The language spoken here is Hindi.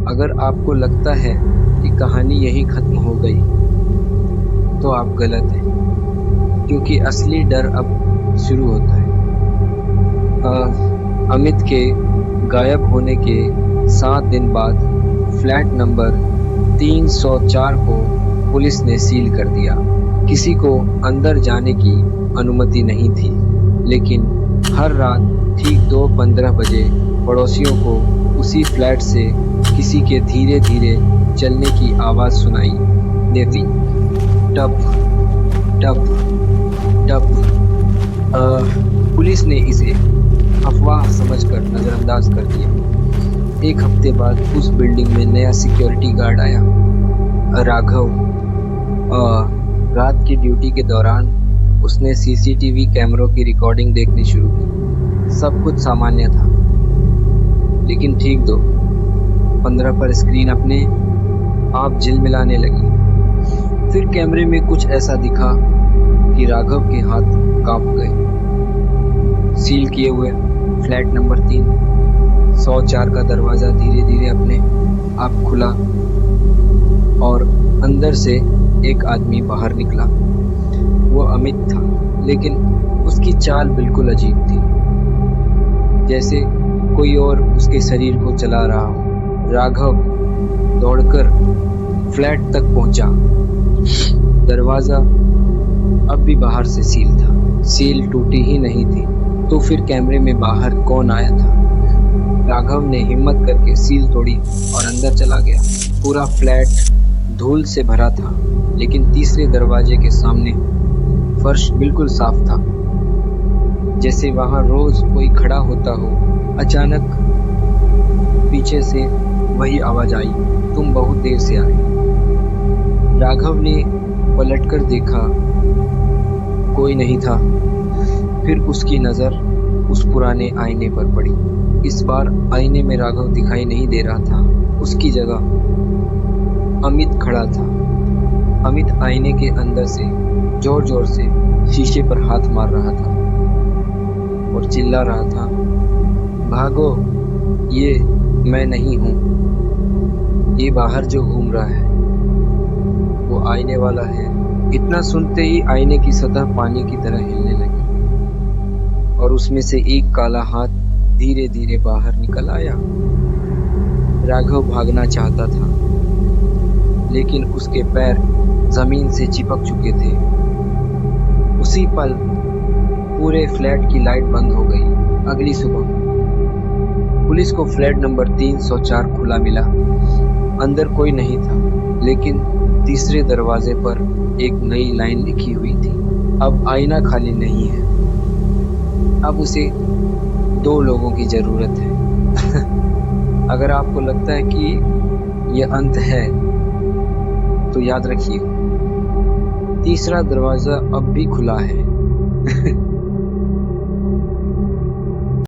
अगर आपको लगता है कि कहानी यहीं खत्म हो गई, तो आप गलत हैं, क्योंकि असली डर अब शुरू होता है। अमित के गायब होने के 7 दिन बाद फ्लैट नंबर 304 को पुलिस ने सील कर दिया। किसी को अंदर जाने की अनुमति नहीं थी, लेकिन हर रात ठीक 2:15 बजे पड़ोसियों को उसी फ्लैट से किसी के धीरे धीरे चलने की आवाज़ सुनाई देती। टप टप टप। पुलिस ने इसे अफवाह समझकर नज़रअंदाज कर दिया। एक हफ्ते बाद उस बिल्डिंग में नया सिक्योरिटी गार्ड आया, राघव। रात की ड्यूटी के दौरान उसने सीसीटीवी कैमरों की रिकॉर्डिंग देखनी शुरू की। सब कुछ सामान्य था, लेकिन ठीक 2:15 पर स्क्रीन अपने आप झिलमिलाने लगी। फिर कैमरे में कुछ ऐसा दिखा कि राघव के हाथ कांप गए। सील किए हुए फ्लैट नंबर 304 का दरवाज़ा धीरे धीरे अपने आप खुला और अंदर से एक आदमी बाहर निकला। वो अमित था, लेकिन उसकी चाल बिल्कुल अजीब थी, जैसे कोई और उसके शरीर को चला रहा हो। राघव दौड़कर फ्लैट तक पहुंचा। दरवाज़ा अब भी बाहर से सील था, सील टूटी ही नहीं थी। तो फिर कैमरे में बाहर कौन आया था? राघव ने हिम्मत करके सील तोड़ी और अंदर चला गया। पूरा फ्लैट धूल से भरा था, लेकिन तीसरे दरवाजे के सामने फर्श बिल्कुल साफ था, जैसे वहां रोज कोई खड़ा होता हो। अचानक पीछे से वही आवाज आई, तुम बहुत देर से आए। राघव ने पलटकर देखा, कोई नहीं था। फिर उसकी नज़र उस पुराने आईने पर पड़ी। इस बार आईने में राघव दिखाई नहीं दे रहा था, उसकी जगह अमित खड़ा था। अमित आईने के अंदर से जोर जोर से शीशे पर हाथ मार रहा था और चिल्ला रहा था, भागो, ये मैं नहीं हूँ, ये बाहर जो घूम रहा है वो आईने वाला है। इतना सुनते ही आईने की सतह पानी की तरह हिलने लगी और उसमें से एक काला हाथ धीरे धीरे बाहर निकल आया। राघव भागना चाहता था, लेकिन उसके पैर जमीन से चिपक चुके थे। उसी पल पूरे फ्लैट की लाइट बंद हो गई। अगली सुबह पुलिस को फ्लैट नंबर 304 खुला मिला। अंदर कोई नहीं था, लेकिन तीसरे दरवाजे पर एक नई लाइन लिखी हुई थी, अब आईना खाली नहीं है, अब उसे 2 लोगों की ज़रूरत है। अगर आपको लगता है कि यह अंत है, तो याद रखिए, तीसरा दरवाज़ा अब भी खुला है।